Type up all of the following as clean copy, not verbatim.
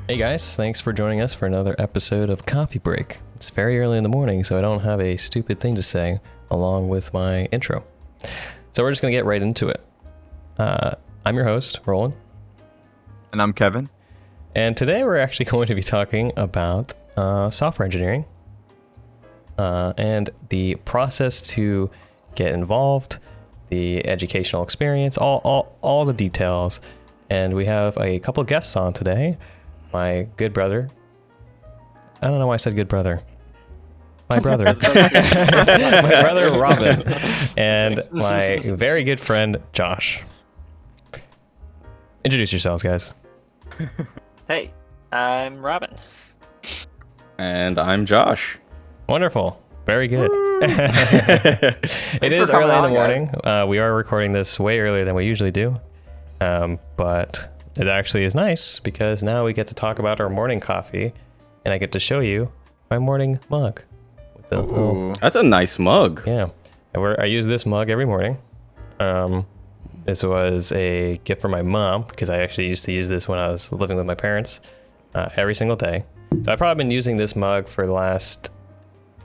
Hey guys, thanks for joining us for another episode of Coffee Break. It's very early in the morning, so I don't have a stupid thing to say along with my intro. So we're just going to get right into it. I'm your host, Roland. And I'm Kevin. And today we're actually going to be talking about software engineering and the process to get involved, the educational experience, all the details. And we have a couple of guests on today. My good brother. I don't know why I said good brother. My brother. My brother, Robin. And my very good friend, Josh. Introduce yourselves, guys. Hey, I'm Robin. And I'm Josh. Wonderful. Very good. It is early in the morning. We are recording this way earlier than we usually do. But it actually is nice because now we get to talk about our morning coffee and I get to show you my morning mug. With the little, That's a nice mug. yeah. And I use this mug every morning. This was a gift from my mom because I actually used to use this when I was living with my parents every single day. So I've probably been using this mug for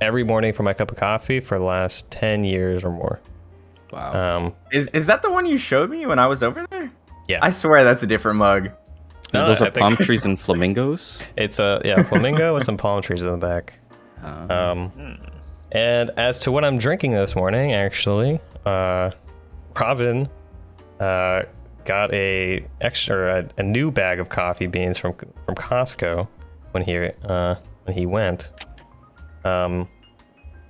every morning for my cup of coffee for the last 10 years or more. Wow. Is that the one you showed me when I was over there? Yeah. I swear that's a different mug. No, Those I are think- palm trees and flamingos. It's a flamingo with some palm trees in the back. And as to what I'm drinking this morning, actually, Robin got a new bag of coffee beans from Costco when he went,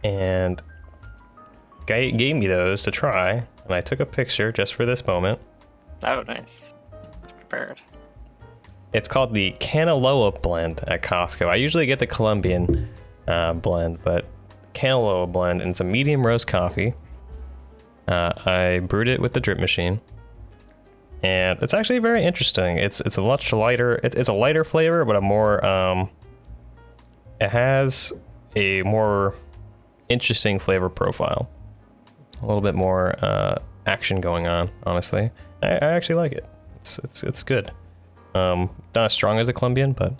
and gave me those to try, and I took a picture just for this moment. Oh, nice. It's prepared. It's called the Canaloa blend at Costco. I usually get the Colombian blend, but Canaloa blend, and it's a medium roast coffee. I brewed it with the drip machine, and it's actually very interesting. It's a much lighter. It's a lighter flavor, but a more it has a more interesting flavor profile. A little bit more action going on. Honestly, I actually like it. It's good. Not as strong as the Colombian, but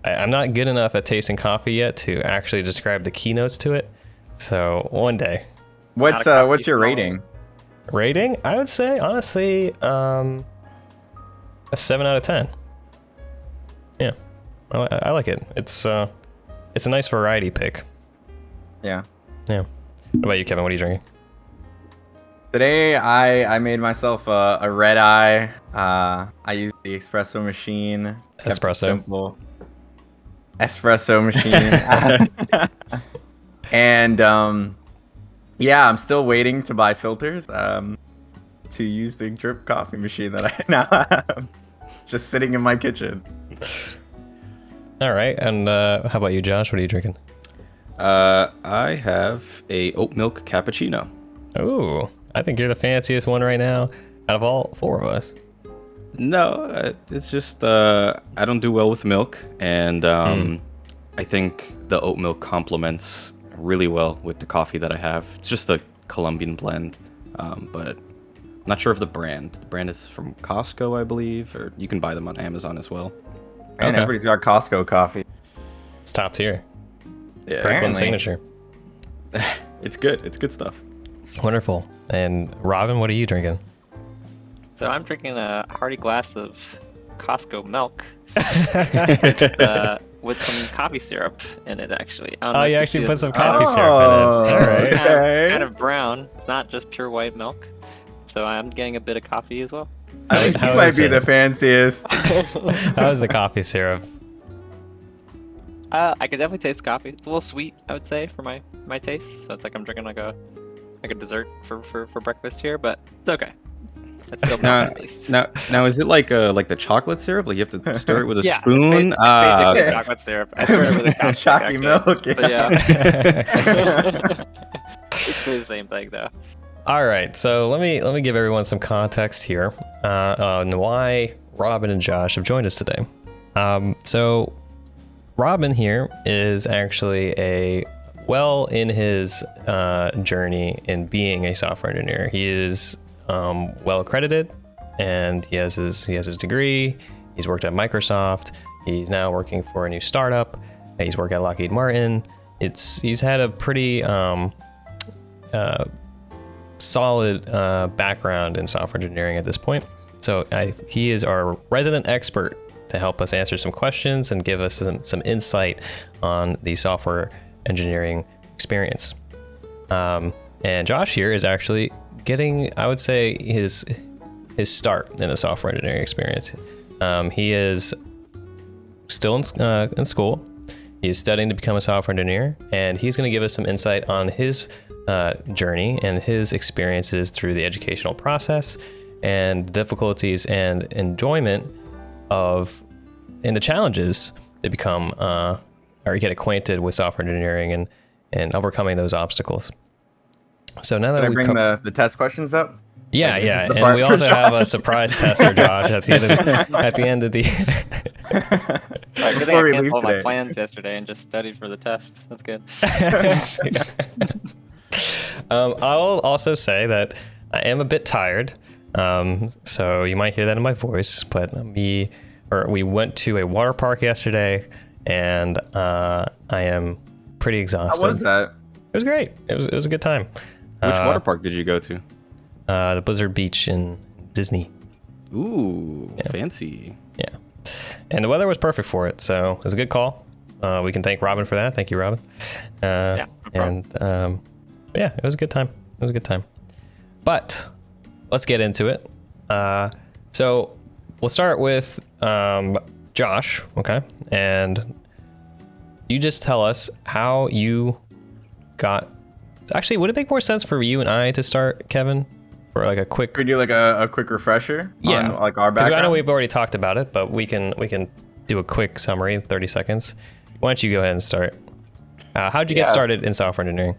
I'm not good enough at tasting coffee yet to actually describe the keynotes to it. So one day. What's coffee your smell. rating? Rating? I would say honestly, a 7 out of 10. Yeah, I like it. It's a nice variety pick. Yeah. Yeah. What about you, Kevin? What are you drinking? Today I made myself a red eye. I used the espresso machine. Kept it Espresso. simple. Espresso machine. And yeah, I'm still waiting to buy filters to use the drip coffee machine that I now have. Just sitting in my kitchen. All right, and how about you, Josh? What are you drinking? I have a oat milk cappuccino. Oh, I think you're the fanciest one right now out of all four of us. No, it's just I don't do well with milk, and I think the oat milk complements really well with the coffee that I have. It's just a Colombian blend, but I'm not sure of the brand. The brand is from Costco, I believe, or you can buy them on Amazon as well. And Okay. everybody's got Costco coffee. It's top tier. Yeah, Kirkland Apparently. signature. it's good. It's good stuff. Wonderful. And Robin, what are you drinking? So I'm drinking a hearty glass of Costco milk with some coffee syrup in it, actually. I don't know Oh, if you can actually see put it. some coffee syrup in it. All right. It's Okay. kind of brown. It's not just pure white milk. So I'm getting a bit of coffee as well. I think How you might is be it? the fanciest. How's the coffee syrup? I can definitely taste coffee. It's a little sweet, I would say, for my taste. So it's like I'm drinking like a dessert for breakfast here, but it's okay. It's still Now, coffee based. now, is it like the chocolate syrup? Like you have to stir it with a Yeah, spoon? It's basically okay. chocolate syrup. I started with a coffee Shocky milk. But yeah. It's really the same thing though. All right, so let me give everyone some context here on why Robin and Josh have joined us today. So Robin here is actually in his journey in being a software engineer. He is well accredited, and he has his degree. He's worked at Microsoft. He's now working for a new startup. He's worked at Lockheed Martin. He's had a pretty solid background in software engineering at this point. So he is our resident expert to help us answer some questions and give us some insight on the software engineering experience. And Josh here is actually getting, I would say, his start in the software engineering experience. He is still in school. He's studying to become a software engineer, and he's going to give us some insight on his journey and his experiences through the educational process and difficulties and enjoyment and the challenges that become or get acquainted with software engineering and overcoming those obstacles. So now that Can I we bring the test questions up? Yeah, Like, yeah, this is the and part we for also Josh. have a surprise tester, Josh, at the end of the. Good thing Before I we canceled leave all my today. plans yesterday and just studied for the test. That's good. I'll also say that I am a bit tired, so you might hear that in my voice. But we went to a water park yesterday, and I am pretty exhausted. How was that? It was great. It was a good time. Which water park did you go to? The Blizzard Beach in Disney. Ooh, fancy. Yeah, and the weather was perfect for it, so it was a good call. We can thank Robin for that. Thank you, Robin. Yeah, no problem. And yeah, it was a good time. It was a good time. But let's get into it. So we'll start with Josh, okay? And you just tell us how you got. Actually, would it make more sense for you and I to start, Kevin, for like a quick? Could we do like a quick refresher Yeah, on like our because background? I know we've already talked about it, but we can do a quick summary in 30 seconds. Why don't you go ahead and start? How'd you get Yes. started in software engineering?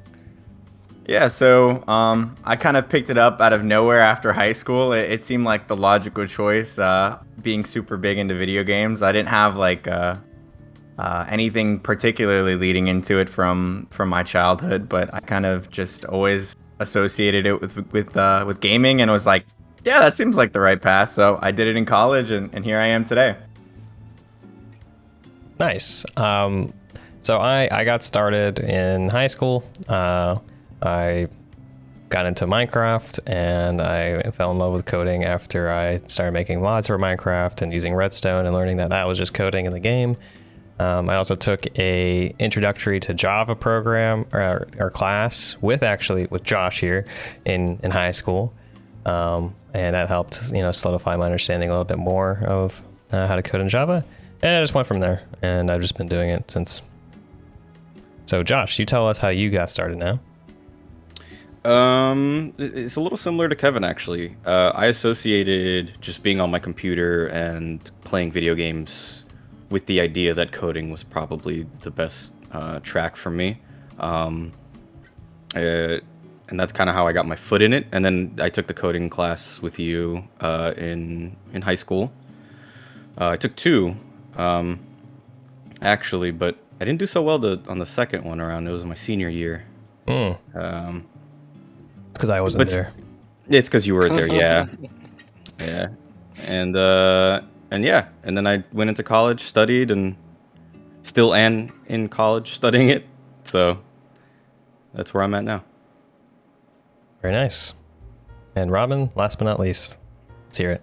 Yeah, so I kind of picked it up out of nowhere after high school. It seemed like the logical choice, being super big into video games. I didn't have like anything particularly leading into it from my childhood, but I kind of just always associated it with gaming, and was like, yeah, that seems like the right path. So I did it in college, and here I am today. Nice. So I got started in high school. I got into Minecraft, and I fell in love with coding after I started making mods for Minecraft and using Redstone and learning that was just coding in the game. I also took a introductory to Java program or class with Josh here in high school. And that helped, solidify my understanding a little bit more of how to code in Java. And I just went from there, and I've just been doing it since. So Josh, you tell us how you got started now. It's a little similar to Kevin, actually. I associated just being on my computer and playing video games with the idea that coding was probably the best track for me. And that's kind of how I got my foot in it. And then I took the coding class with you in high school. I took two, actually, but I didn't do so well on the second one around. It was my senior year. Because I wasn't But- there. It's because you were there, yeah. Yeah. And yeah, and then I went into college, studied, and still am in college studying it. So that's where I'm at now. Very nice. And Robin, last but not least, let's hear it.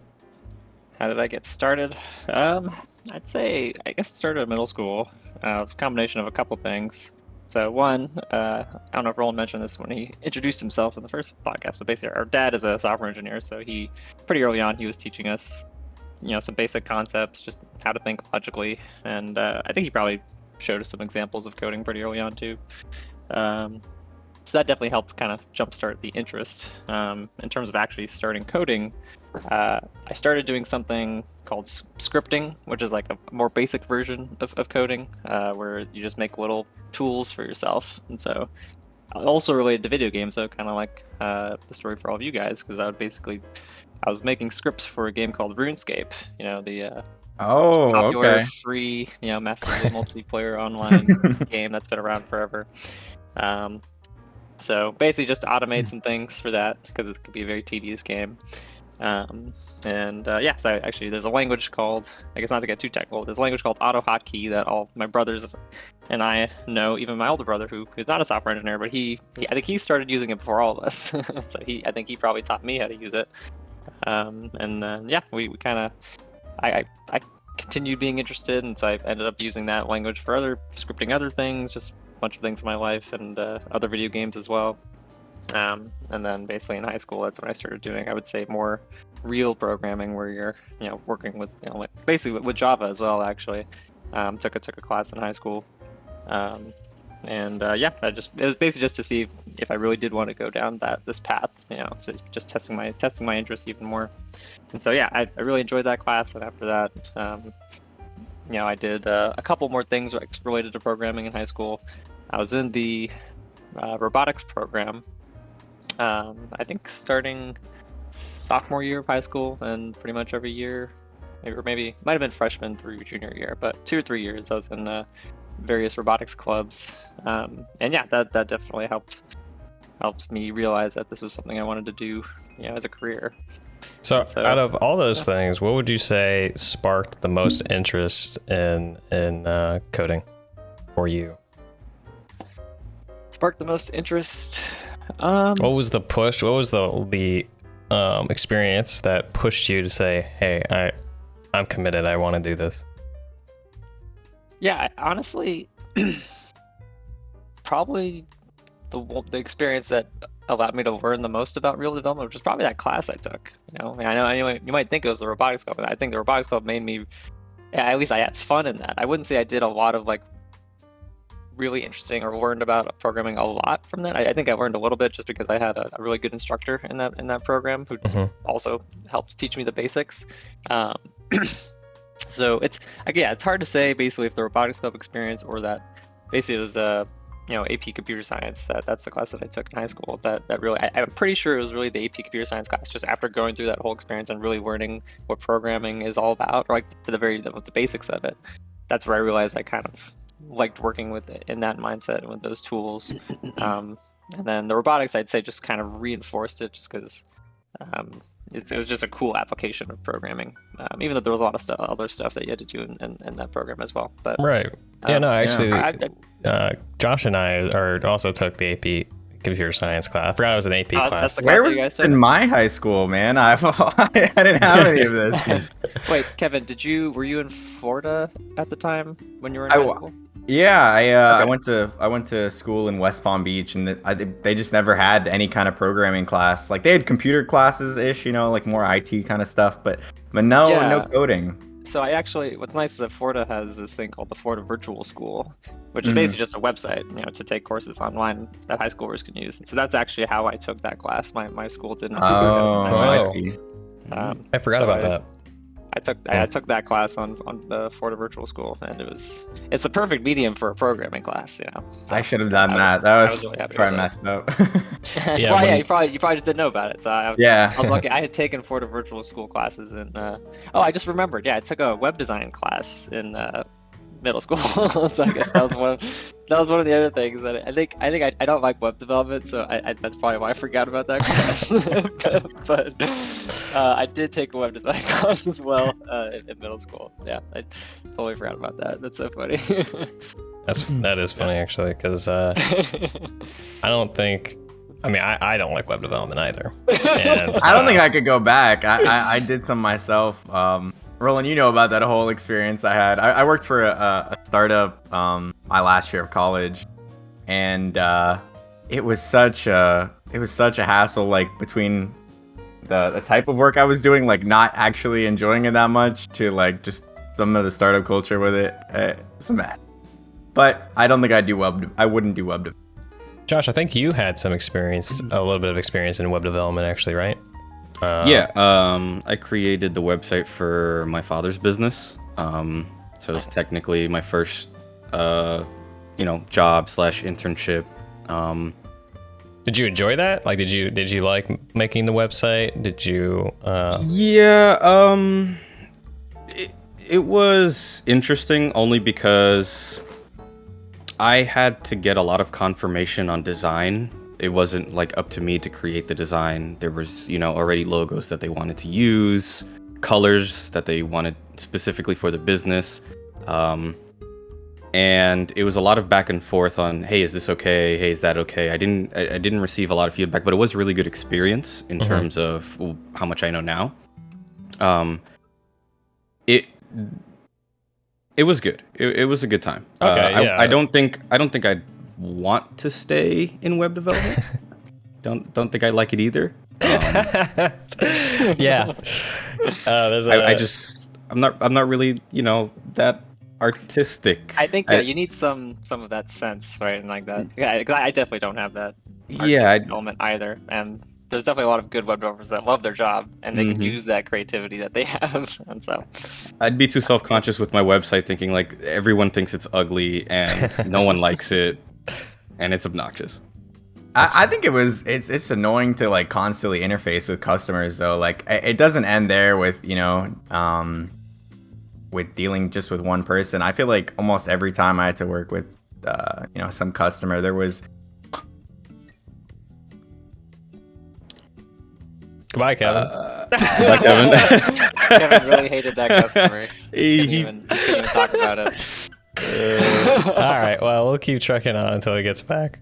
How did I get started? I'd say I guess it started in middle school. A combination of a couple things. So one, I don't know if Roland mentioned this when he introduced himself in the first podcast, but basically our dad is a software engineer, so he pretty early on he was teaching us, some basic concepts, just how to think logically, and I think he probably showed us some examples of coding pretty early on too. So that definitely helped kind of jumpstart the interest. In terms of actually starting coding, I started doing something called scripting, which is like a more basic version of coding, where you just make little tools for yourself. And so also related to video games, so kind of like the story for all of you guys, because I was making scripts for a game called RuneScape, the Oh, popular okay. free, massively multiplayer online game that's been around forever. So basically just to automate some things for that, because it could be a very tedious game. Yeah, so actually there's a language called, I guess not to get too technical, there's a language called AutoHotkey that all my brothers and I know, even my older brother who is not a software engineer, but I think he started using it before all of us. So I think he probably taught me how to use it. And then yeah, we kind of, I continued being interested, and so I ended up using that language for scripting other things, just a bunch of things in my life, and other video games as well. And then basically in high school, that's when I started doing, I would say, more real programming, where you're, working with, like basically with Java as well. Actually, took a class in high school, yeah, it was basically just to see if I really did want to go down this path, so just testing my interest even more. And so yeah, I really enjoyed that class, and after that, I did a couple more things related to programming in high school. I was in the robotics program. I think starting sophomore year of high school, and pretty much every year, maybe might have been freshman through junior year, but 2 or 3 years I was in various robotics clubs. And yeah, that definitely helped me realize that this was something I wanted to do, as a career. So out of all those things, what would you say sparked the most interest in coding for you? Sparked the most interest. What was the push? What was the experience that pushed you to say, "Hey, I'm committed. I want to do this"? Yeah, honestly, probably the experience that allowed me to learn the most about real development, which is probably that class I took. I know you might think it was the robotics club, but I think the robotics club made me, at least I had fun in that. I wouldn't say I did a lot of like really interesting or learned about programming a lot from that. I think I learned a little bit just because I had a really good instructor in that program who also helped teach me the basics. So it's hard to say basically if the robotics club experience or that basically it was AP computer science, that's the class that I took in high school, that really I'm pretty sure it was really the AP computer science class, just after going through that whole experience and really learning what programming is all about, or like the basics of it. That's where I realized I kind of liked working with it in that mindset and with those tools. And then the robotics, I'd say, just kind of reinforced it, just because it was just a cool application of programming, even though there was a lot of other stuff that you had to do in that program as well. But right, yeah, no, actually, Josh and I also took the AP computer science class. I forgot it was an AP class. Where was this in my high school, man? I didn't have any of this. Wait, Kevin, were you in Florida at the time when you were in high school? Yeah, I went to school in West Palm Beach, and they just never had any kind of programming class. Like they had computer classes ish, like more IT kind of stuff, but no coding. So what's nice is that Florida has this thing called the Florida Virtual School, which is basically just a website, to take courses online that high schoolers can use. And so that's actually how I took that class. My school didn't. I see. I forgot about that. I took that class on the Florida Virtual School, and it's the perfect medium for a programming class, So I should have done that. That was really happy probably messed up. You probably just didn't know about it. So I was lucky. I had taken Florida Virtual School classes, and I just remembered. Yeah, I took a web design class in middle school. So I guess that was one of the other things that I think I don't like web development, so that's probably why I forgot about that class. but I did take a web design class as well in middle school. Yeah, I totally forgot about that. That's so funny. That is funny actually, because I don't think. I mean, I don't like web development either. And, I don't think I could go back. I did some myself. Roland, you know about that whole experience I had. I worked for a startup my last year of college, and it was such a hassle, like between the type of work I was doing, like not actually enjoying it that much, to like just some of the startup culture with it. It's a mess. But I don't think I wouldn't do web development. Josh, I think you had some experience, a little bit of experience in web development, actually, right? I created the website for my father's business. So it was technically my first, job / internship. Did you enjoy that? Like, did you like making the website? Did you? It was interesting only because I had to get a lot of confirmation on design It wasn't like up to me to create the design. There was, already logos that they wanted to use, colors that they wanted specifically for the business. And it was a lot of back and forth on, hey, is this okay? Hey, is that okay? I didn't receive a lot of feedback, but it was a really good experience in terms of how much I know now. It was good. It was a good time. Okay, yeah. I don't think I'd want to stay in web development. don't think I like it either. Yeah. I'm not really, that artistic. I think you need some of that sense, right? And like that. Yeah, I definitely don't have that. Yeah, element either. And there's definitely a lot of good web developers that love their job and they can use that creativity that they have. And so I'd be too self-conscious with my website, thinking like everyone thinks it's ugly and no one likes it, and it's obnoxious. I think it's annoying to like constantly interface with customers though. Like it doesn't end there with with dealing just with one person. I feel like almost every time I had to work with some customer, there was. Goodbye, Kevin. Goodbye, Kevin. Kevin really hated that customer. He couldn't even talk about it. All right, well, we'll keep trucking on until he gets back.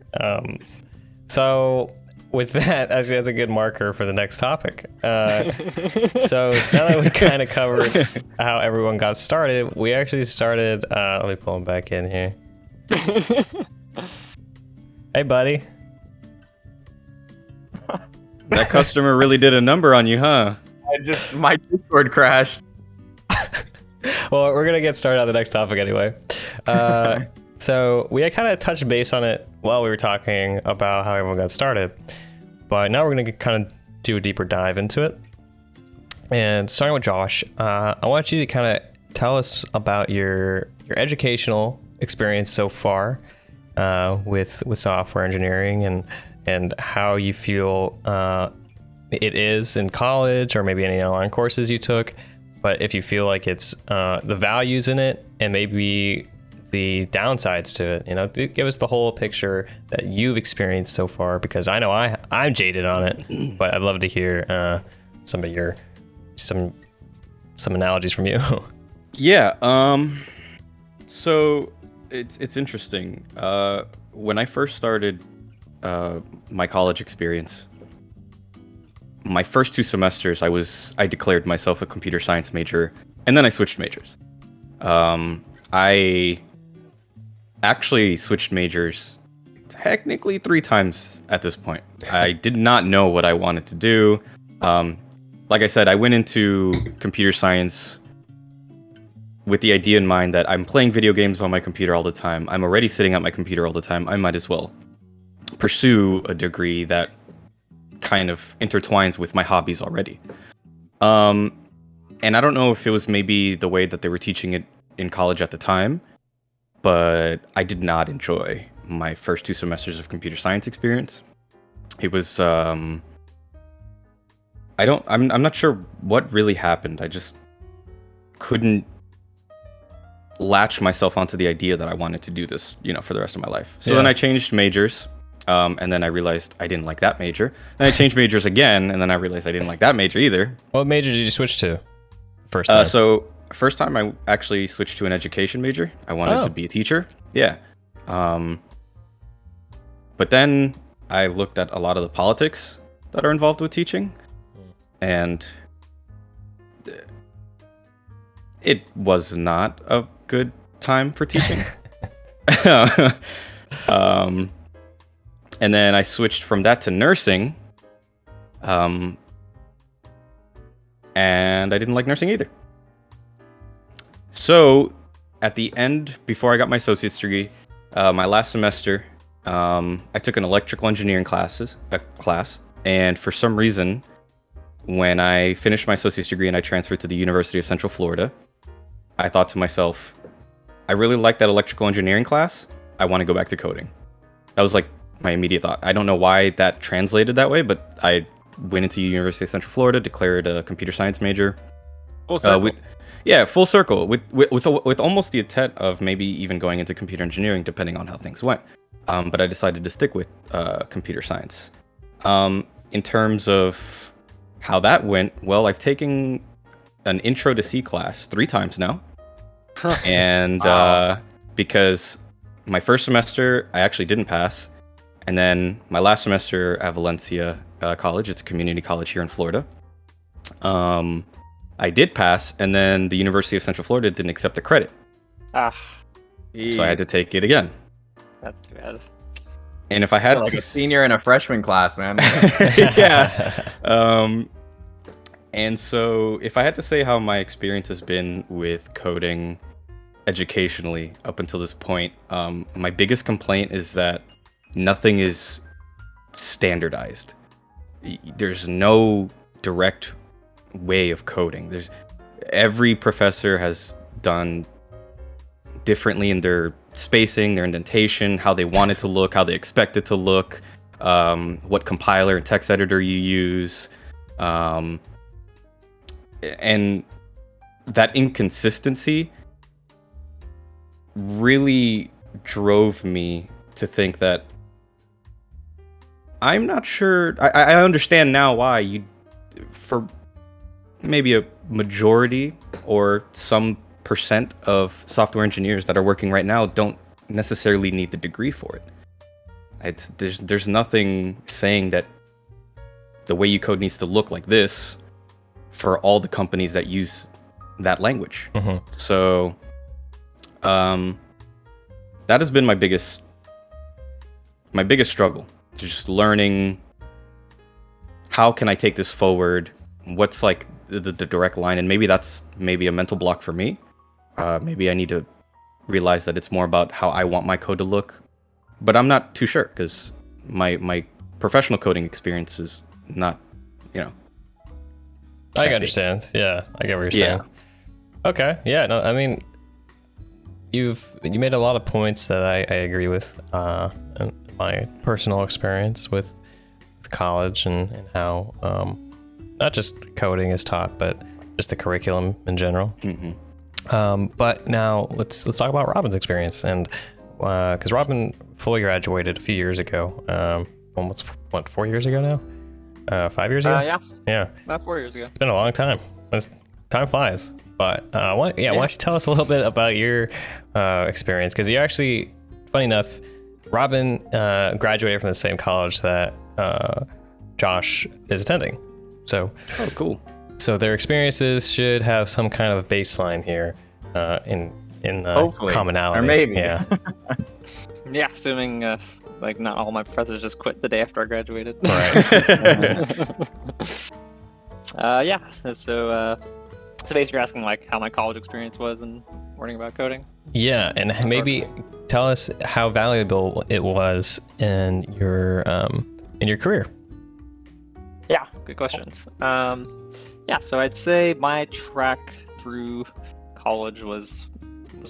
So with that, actually, that's a good marker for the next topic. So now that we kind of covered how everyone got started, we actually started. Let me pull him back in here. Hey, buddy. That customer really did a number on you, huh? My Discord crashed. Well, we're gonna get started on the next topic anyway. So we kind of touched base on it while we were talking about how everyone got started, but now we're gonna kind of do a deeper dive into it. And starting with Josh, I want you to kind of tell us about your educational experience so far with software engineering and how you feel it is in college or maybe any online courses you took, but if you feel like it's the values in it and maybe the downsides to it, give us the whole picture that you've experienced so far, because I know I'm jaded on it, but I'd love to hear some analogies from you. Yeah. So it's interesting. When I first started my college experience, my first 2 semesters, I declared myself a computer science major, and then I switched majors. I actually switched majors technically 3 times at this point. I did not know what I wanted to do. Like I said, I went into computer science with the idea in mind that I'm playing video games on my computer all the time. I'm already sitting at my computer all the time. I might as well pursue a degree that kind of intertwines with my hobbies already. And I don't know if it was maybe the way that they were teaching it in college at the time, but I did not enjoy my first 2 semesters of computer science experience. It was I'm not sure what really happened. I just couldn't latch myself onto the idea that I wanted to do this, for the rest of my life. So then I changed majors. And then I realized I didn't like that major. Then I changed majors again, and then I realized I didn't like that major either. What major did you switch to first time? So first time I actually switched to an education major. I wanted to be a teacher. Yeah. But then I looked at a lot of the politics that are involved with teaching, and it was not a good time for teaching. And then I switched from that to nursing, and I didn't like nursing either. So at the end, before I got my associate's degree, my last semester, I took an electrical engineering class, and for some reason, when I finished my associate's degree and I transferred to the University of Central Florida, I thought to myself, I really like that electrical engineering class. I want to go back to coding. That was like my immediate thought. I don't know why that translated that way, but I went into University of Central Florida, declared a computer science major. Full circle. Full circle. With almost the intent of maybe even going into computer engineering, depending on how things went. but I decided to stick with computer science. In terms of how that went, well, I've taken an Intro to C class 3 times now. And Wow. because my first semester I actually didn't pass, and then my last semester at Valencia College, it's a community college here in Florida, I did pass, and then the University of Central Florida didn't accept the credit, Ah, so I had to take it again. that's too bad. And if I had You're like to a senior in a freshman class, man. yeah. And so if I had to say how my experience has been with coding educationally up until this point, my biggest complaint is that nothing is standardized. There's no direct way of coding. Every professor has done differently in their spacing, their indentation, how they want it to look, how they expect it to look, what compiler and text editor you use, and that inconsistency really drove me to think that I'm not sure. I understand now why for maybe a majority or some percent of software engineers that are working right now don't necessarily need the degree for it. There's nothing saying that the way you code needs to look like this for all the companies that use that language. So that has been my biggest struggle, just learning how can I take this forward, what's like the direct line, and maybe that's a mental block for me. Maybe I need to realize that it's more about how I want my code to look, but I'm not too sure because my professional coding experience is not, I understand. Yeah, I get what you're saying. Okay. Yeah. No, I mean, you made a lot of points that I agree with. In my personal experience with college and how not just coding is taught, but just the curriculum in general. But now let's talk about Robin's experience, and because Robin fully graduated a few years ago, almost 4 years ago now. 5 years ago? Yeah. About 4 years ago. It's been a long time. Time flies. But why don't you tell us a little bit about your experience? Because you actually, funny enough, Robin graduated from the same college that Josh is attending. So, oh, cool. So their experiences should have some kind of baseline here in Hopefully. commonality. Or maybe. Yeah. Yeah, assuming like not all my professors just quit the day after I graduated. Yeah. So basically, you're asking like how my college experience was and learning about coding. Yeah, and maybe tell us how valuable it was in your career. Yeah, good questions. Yeah, so I'd say my track through college was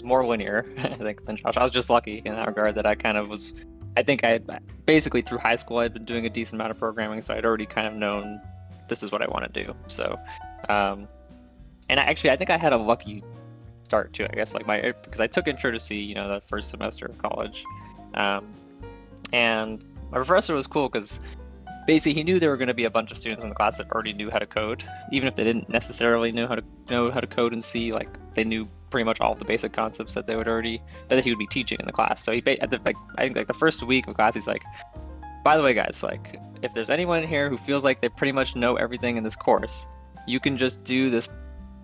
more linear, I think, than Josh. I was just lucky in that regard that I kind of was. I think I basically through high school I'd been doing a decent amount of programming, so I'd already kind of known this is what I want to do. So, and I think I had a lucky start to it, I guess, because I took Intro to C, the first semester of college, and my professor was cool because basically he knew there were going to be a bunch of students in the class that already knew how to code, even if they didn't necessarily know how to code in C. Like they knew pretty much all of the basic concepts that he would be teaching in the class. So I think the first week of class, he's like, by the way, guys, like if there's anyone here who feels like they pretty much know everything in this course, you can just do this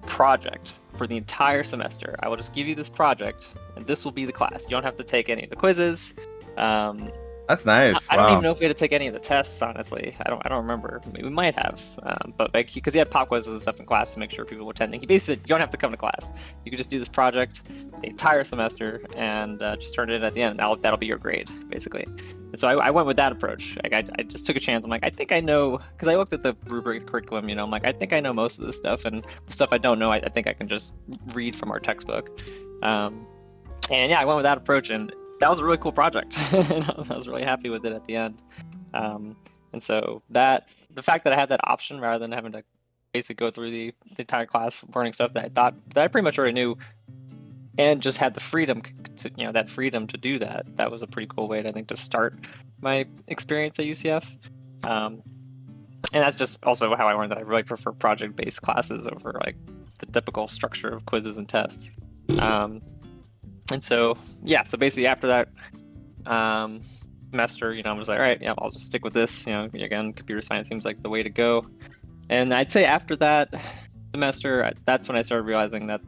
project for the entire semester. I will just give you this project, and this will be the class. You don't have to take any of the quizzes. That's nice. I don't even know if we had to take any of the tests, honestly. I don't remember. I mean, we might have, but because he had pop quizzes and stuff in class to make sure people were attending. He basically said, you don't have to come to class. You can just do this project the entire semester and just turn it in at the end. That'll be your grade, basically. And so I went with that approach. Like I just took a chance. I'm like, I think I know, because I looked at the rubric curriculum. I'm like, I think I know most of this stuff, and the stuff I don't know, I think I can just read from our textbook. And yeah, I went with that approach, and that was a really cool project. And I was really happy with it at the end. And so the fact that I had that option rather than having to basically go through the entire class learning stuff that I thought that I pretty much already knew and just had the freedom to, that freedom to do that. That was a pretty cool way, I think, to start my experience at UCF. And that's just also how I learned that I really prefer project-based classes over like the typical structure of quizzes and tests. And so basically after that semester, I was like, all right, yeah, I'll just stick with this. Again, computer science seems like the way to go. And I'd say after that semester, that's when I started realizing that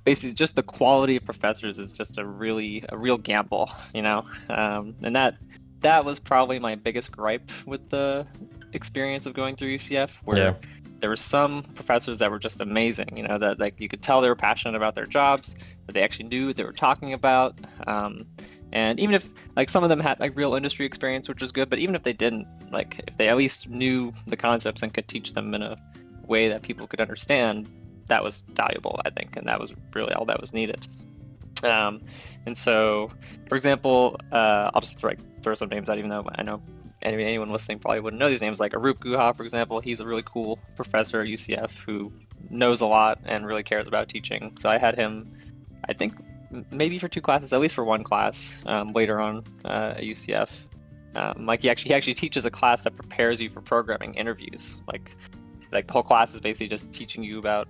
basically just the quality of professors is just a real gamble, and that was probably my biggest gripe with the experience of going through UCF, where there were some professors that were just amazing, that like you could tell they were passionate about their jobs, that they actually knew what they were talking about. And even if like some of them had like real industry experience, which was good, but even if they didn't, like if they at least knew the concepts and could teach them in a way that people could understand, that was valuable, I think, and that was really all that was needed. And so, for example, I'll just throw some names out, even though I know anyone listening probably wouldn't know these names. Like Arup Guha, for example, he's a really cool professor at UCF who knows a lot and really cares about teaching. So I had him, I think, maybe for 2 classes, at least for 1 class later on at UCF. Like he actually teaches a class that prepares you for programming interviews. Like the whole class is basically just teaching you about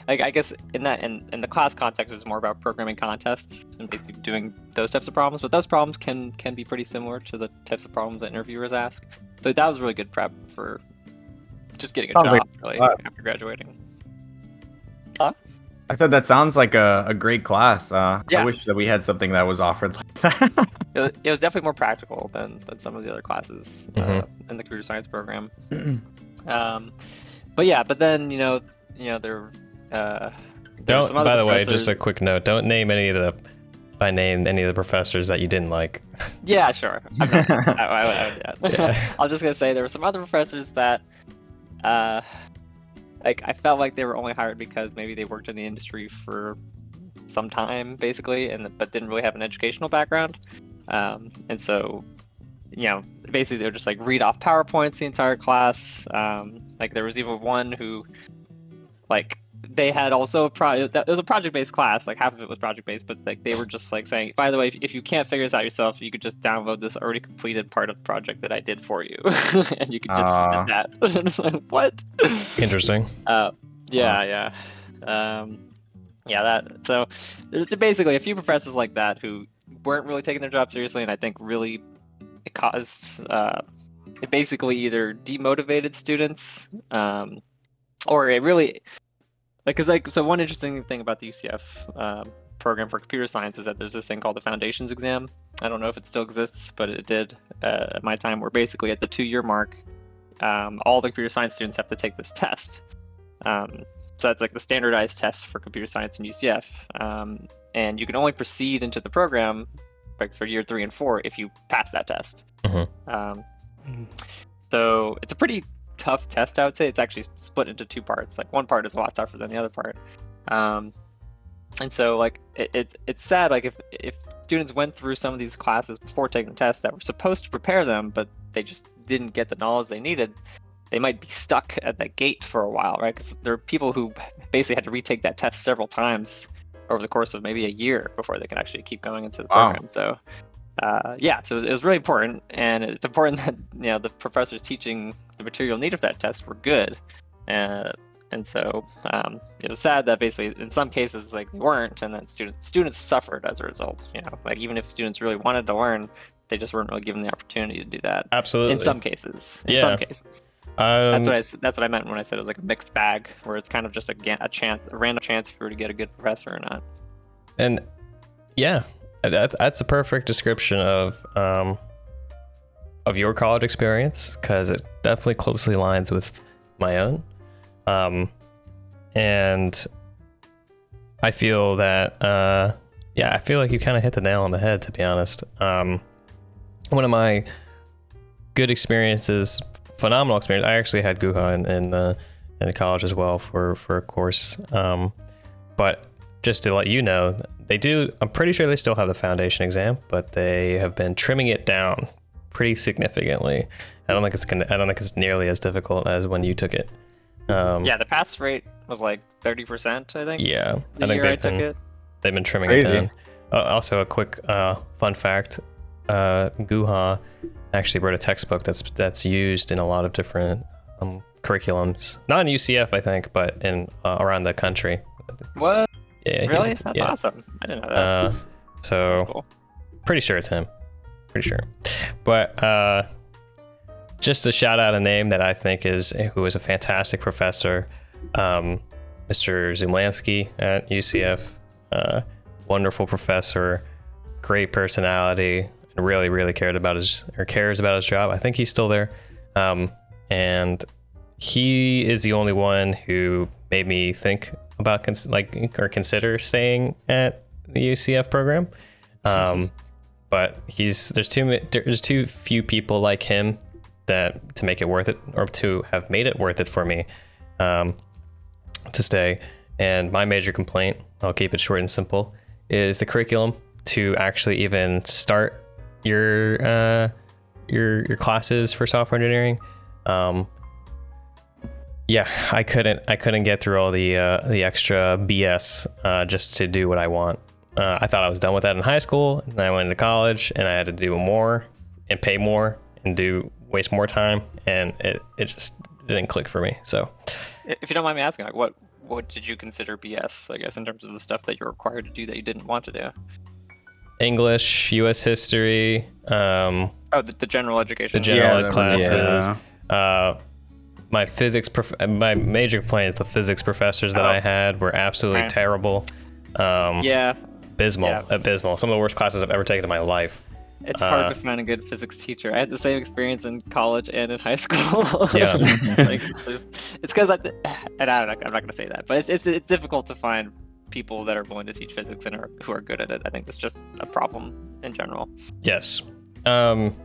like I guess in the class context is more about programming contests and basically doing those types of problems, but those problems can be pretty similar to the types of problems that interviewers ask. So that was really good prep for just getting a job really after graduating. I said that sounds like a great class. I wish that we had something that was offered like that. It was definitely more practical than some of the other classes in the computer science program. But then there. Don't. By the way, just a quick note: don't name any of the professors that you didn't like. Yeah, sure. I'm not, I would, yeah. I'm just gonna say there were some other professors that, like I felt like they were only hired because maybe they worked in the industry for some time, basically, but didn't really have an educational background, and so. Basically they're just like read off PowerPoints the entire class. Like there was even one who, like, they had also it was a project-based class, like half of it was project-based, but like they were just like saying, by the way, if you can't figure this out yourself, you could just download this already completed part of the project that I did for you, and you could just submit that. And it's like, what? Interesting. So there's basically a few professors like that who weren't really taking their job seriously, and I think really it caused it basically either demotivated students or it really so one interesting thing about the UCF program for computer science is that there's this thing called the foundations exam. I don't know if it still exists, but it did at my time, where basically at the 2-year mark all the computer science students have to take this test. So that's like the standardized test for computer science in UCF, and you can only proceed into the program like for year 3 and 4 if you pass that test. So it's a pretty tough test, I would say. It's actually split into 2 parts. Like one part is a lot tougher than the other part, and so like it's sad, like if students went through some of these classes before taking the test that were supposed to prepare them, but they just didn't get the knowledge they needed, they might be stuck at that gate for a while, right? Because there are people who basically had to retake that test several times over the course of maybe a year before they can actually keep going into the program. So so it was really important, and it's important that the professors teaching the material needed for that test were good, and so it was sad that basically in some cases like they weren't, and then students suffered as a result. Like even if students really wanted to learn, they just weren't really given the opportunity to do that. Absolutely. In some cases. That's what I meant when I said it was like a mixed bag, where it's kind of just a random chance for you to get a good professor or not. And yeah, that's a perfect description of your college experience, because it definitely closely aligns with my own. And I feel that I feel like you kind of hit the nail on the head, to be honest. One of my good experiences, phenomenal experience, I actually had Guha in the college as well for a course. But just to let you know, I'm pretty sure they still have the foundation exam, but they have been trimming it down pretty significantly. I don't think it's nearly as difficult as when you took it. The pass rate was like 30%, I think. Yeah, I took it. they've been trimming Crazy. it down. Also, a quick fun fact: Guha actually wrote a textbook that's used in a lot of different curriculums. Not in UCF, I think, but in around the country. What? Yeah, Really? he's- That's yeah. awesome. I didn't know that. So That's cool. pretty sure it's him. Pretty sure. But just to shout out a name that I think who is a fantastic professor, Mr. Zulansky at UCF. Wonderful professor, great personality, and really cares about his job. I think he's still there. And he is the only one who made me think about consider staying at the UCF program. But there's too few people like him that to make it worth it, or to have made it worth it for me to stay. And my major complaint, I'll keep it short and simple, is the curriculum. To actually even start your classes for software engineering. Yeah, I couldn't get through all the extra BS just to do what I want. I thought I was done with that in high school, and then I went into college, and I had to do more and pay more and waste more time, and it just didn't click for me. So, If you don't mind me asking, like, what did you consider BS? I guess in terms of the stuff that you're required to do that you didn't want to do. English, U.S. history, Oh, the general education. the general Yeah, ed classes. Yeah. My my major complaint is the physics professors that I had were absolutely Right. terrible. Yeah, Abysmal. Some of the worst classes I've ever taken in my life. it's hard to find a good physics teacher. I had the same experience in college and in high school. Yeah. It's because and I don't know, I'm not going to say that, but it's difficult to find people that are willing to teach physics and who are good at it. I think that's just a problem in general. Yes. And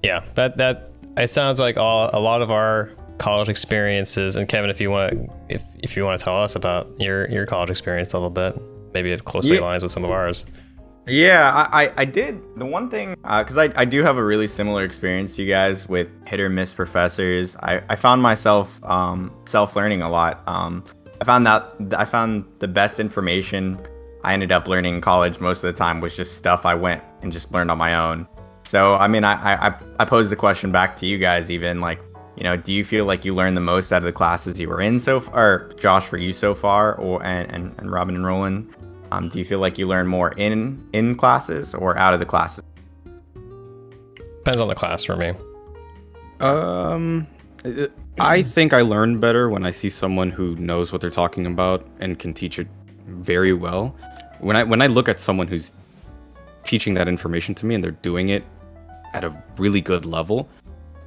yeah, that it sounds like a lot of our college experiences. And Kevin, if you want to tell us about your college experience a little bit, maybe it closely aligns with some of ours. Yeah, I did. The one thing, because I do have a really similar experience to you guys with hit or miss professors. I found myself self-learning a lot. I found the best information I ended up learning in college most of the time was just stuff I went and just learned on my own. So, I mean, I posed the question back to you guys, even like, do you feel like you learned the most out of the classes you were in so far, or Josh, for you so far, and Robin and Roland? Do you feel like you learn more in classes or out of the classes? Depends on the class for me. I think I learn better when I see someone who knows what they're talking about and can teach it very well. When I look at someone who's teaching that information to me and they're doing it at a really good level,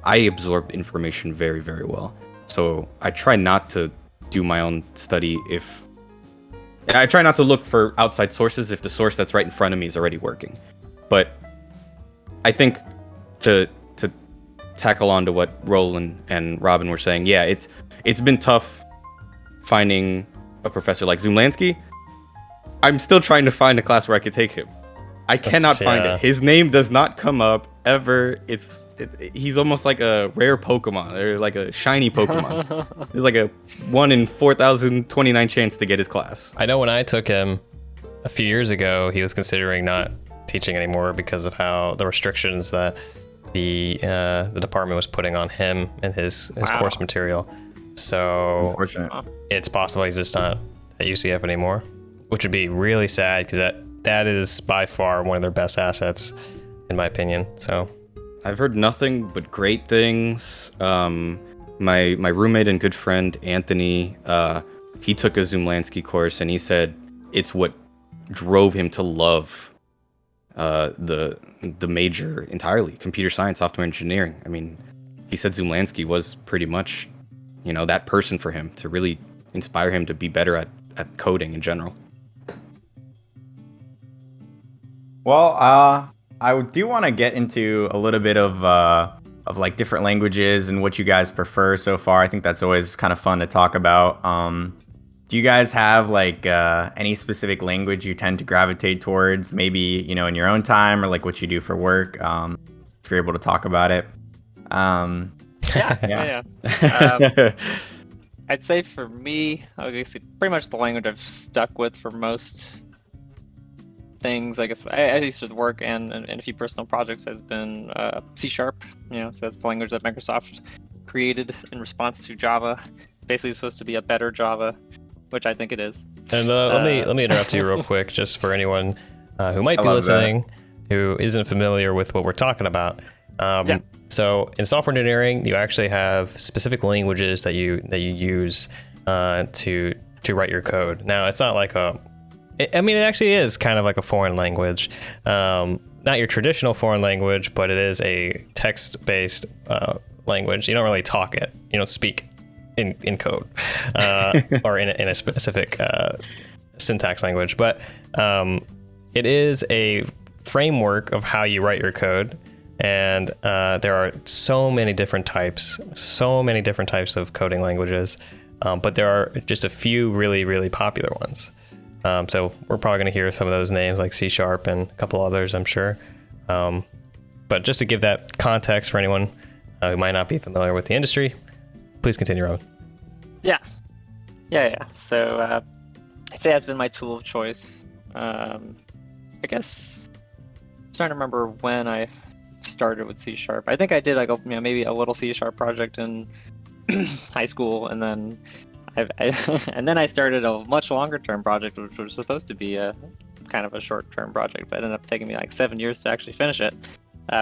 I absorb information very, very well. So I try not to do my own study I try not to look for outside sources if the source that's right in front of me is already working. But I think to tackle on to what Roland and Robin were saying, yeah, it's been tough finding a professor like Zumlansky. I'm still trying to find a class where I could take him. I cannot find it. His name does not come up ever. He's almost like a rare Pokemon, or like a shiny Pokemon. There's like a 1 in 4,029 chance to get his class. I know when I took him a few years ago, he was considering not teaching anymore because of how the restrictions that the department was putting on him and his course material. So Unfortunate. it's possible he's just not at UCF anymore, which would be really sad because that is by far one of their best assets, in my opinion. So I've heard nothing but great things. My roommate and good friend Anthony, he took a Zumlansky course and he said it's what drove him to love the major entirely, computer science, software engineering. I mean, he said Zumlansky was pretty much, that person for him to really inspire him to be better at coding in general. Well, I do want to get into a little bit of like different languages and what you guys prefer so far. I think that's always kind of fun to talk about. Do you guys have like any specific language you tend to gravitate towards? Maybe in your own time, or like what you do for work. If you're able to talk about it. Yeah. I'd say for me, obviously, pretty much the language I've stuck with for most things, I guess, at least with work and a few personal projects, has been C#. So that's the language that Microsoft created in response to Java. It's basically supposed to be a better Java, which I think it is. And let me interrupt you real quick, just for anyone who might be love listening, who isn't familiar with what we're talking about. So in software engineering, you actually have specific languages that you use to write your code. Now, it's not like it actually is kind of like a foreign language. Not your traditional foreign language, but it is a text-based language. You don't really talk it. You don't speak in code or in a specific syntax language. But it is a framework of how you write your code. And there are so many different types of coding languages. But there are just a few really, really popular ones. So we're probably going to hear some of those names like C# and a couple others, I'm sure. But just to give that context for anyone who might not be familiar with the industry, please continue, Rowan. Yeah. So I'd say that's been my tool of choice. I guess I'm trying to remember when I started with C#. I think I did maybe a little C# project in high school, and then I started a much longer term project, which was supposed to be a kind of a short term project, but it ended up taking me like 7 years to actually finish it,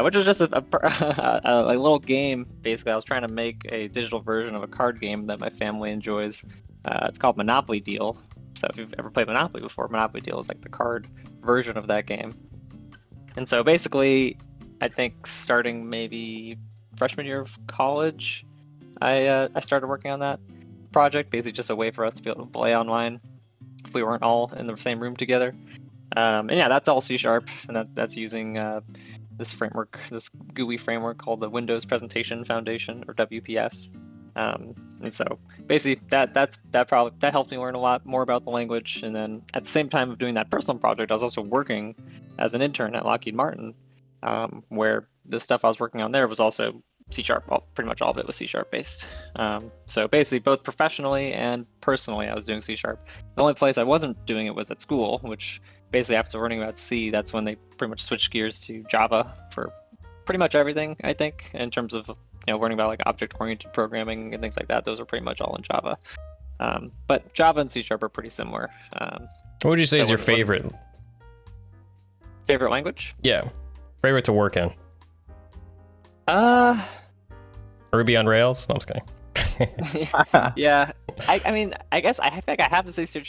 which was just a little game. Basically, I was trying to make a digital version of a card game that my family enjoys. It's called Monopoly Deal. So if you've ever played Monopoly before, Monopoly Deal is like the card version of that game. And so basically, I think starting maybe freshman year of college, I started working on that project, basically just a way for us to be able to play online if we weren't all in the same room together. And yeah, that's all C#, and that's using this framework, this GUI framework called the Windows Presentation Foundation, or WPF. And so basically that helped me learn a lot more about the language. And then at the same time of doing that personal project, I was also working as an intern at Lockheed Martin, where the stuff I was working on there was also C#. Pretty much all of it was C# based. So basically, both professionally and personally, I was doing C#. The only place I wasn't doing it was at school, which basically after learning about C, that's when they pretty much switched gears to Java for pretty much everything, I think, in terms of learning about like object-oriented programming and things like that. Those are pretty much all in Java. But Java and C# are pretty similar. What would you say is your favorite language? Yeah, favorite to work in. Ruby on Rails? No, I'm just kidding. Yeah, I guess I feel like I have to say C#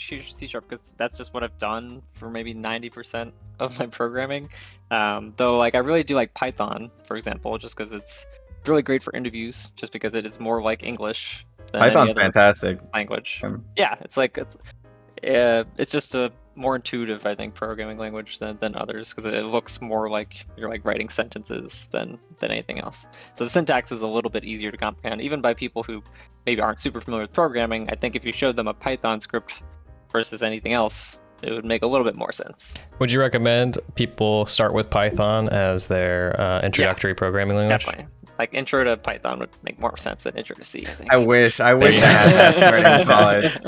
because that's just what I've done for maybe 90% of my programming. Though, like, I really do like Python, for example, just because it's really great for interviews, just because it is more like English than Python's any other fantastic language. Yeah, it's just a more intuitive, I think, programming language than others, because it looks more like you're like writing sentences than anything else. So the syntax is a little bit easier to comprehend, even by people who maybe aren't super familiar with programming. I think if you showed them a Python script versus anything else, it would make a little bit more sense. Would you recommend people start with Python as their introductory programming language? Definitely. Like intro to Python would make more sense than intro to C, I think. I wish I had that starting in college.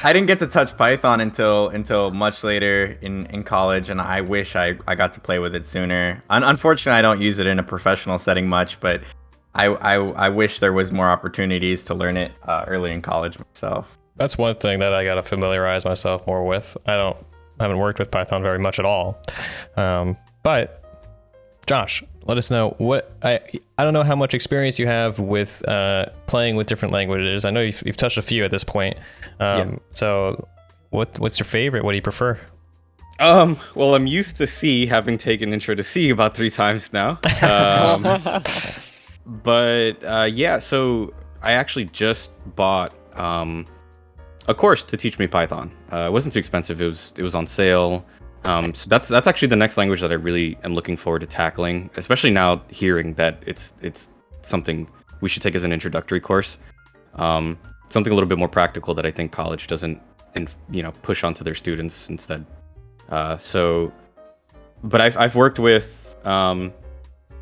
I didn't get to touch Python until much later in college, and I wish I got to play with it sooner. Unfortunately, I don't use it in a professional setting much, but I wish there was more opportunities to learn it early in college myself. That's one thing that I got to familiarize myself more with. I haven't worked with Python very much at all. But Josh, let us know I don't know how much experience you have with playing with different languages. I know you've touched a few at this point. So what's your favorite? What do you prefer? Well, I'm used to C, having taken Intro to C about 3 times now. But yeah, so I actually just bought a course to teach me Python. It wasn't too expensive. It was on sale. So that's actually the next language that I really am looking forward to tackling, especially now hearing that it's something we should take as an introductory course. Something a little bit more practical that I think college doesn't, push onto their students instead. But I've worked with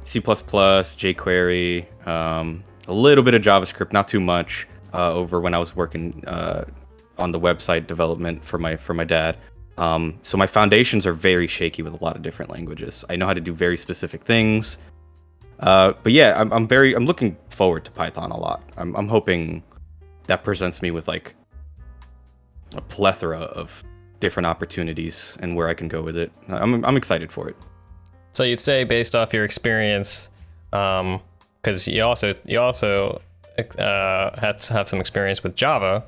C++, jQuery, a little bit of JavaScript, not too much. over when I was working on the website development for my dad. So my foundations are very shaky with a lot of different languages. I know how to do very specific things. But yeah, I'm looking forward to Python a lot. I'm hoping that presents me with like a plethora of different opportunities and where I can go with it. I'm excited for it. So you'd say, based off your experience, because you also had to have some experience with Java.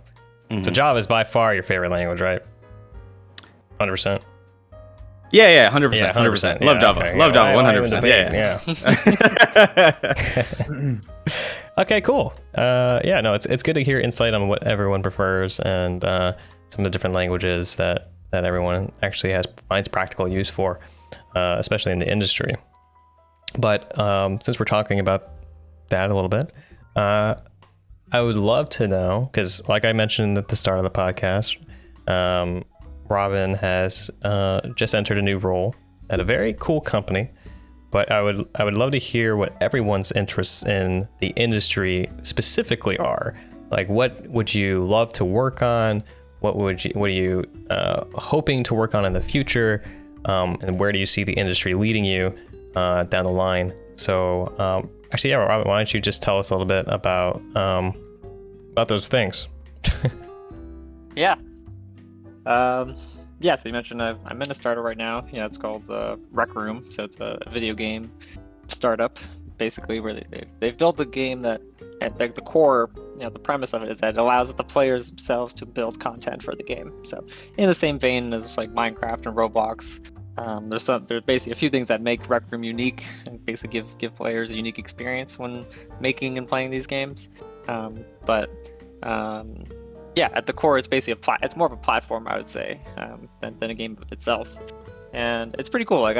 Mm-hmm. So Java is by far your favorite language, right? 100%. Yeah, 100%. Yeah, 100%. 100%. Love Yeah, Java. okay. Love Java. Why even 100%. debate? Yeah. Okay, cool. Yeah, no, it's good to hear insight on what everyone prefers and some of the different languages that everyone actually finds practical use for, especially in the industry. But since we're talking about that a little bit, I would love to know, because like I mentioned at the start of the podcast, Robin has just entered a new role at a very cool company. But I would love to hear what everyone's interests in the industry specifically are. Like, what would you love to work on? What are you hoping to work on in the future? And where do you see the industry leading you down the line? So actually, yeah, Robin, why don't you just tell us a little bit about those things? Yeah. Yeah, so you mentioned I'm in a startup right now. It's called Rec Room. So it's a video game startup, basically, where they've built a game that, at the core, the premise of it is that it allows the players themselves to build content for the game. So in the same vein as like Minecraft and Roblox, there's basically a few things that make Rec Room unique and basically give players a unique experience when making and playing these games. Yeah, at the core, it's basically it's more of a platform, I would say, than a game itself, and it's pretty cool. Like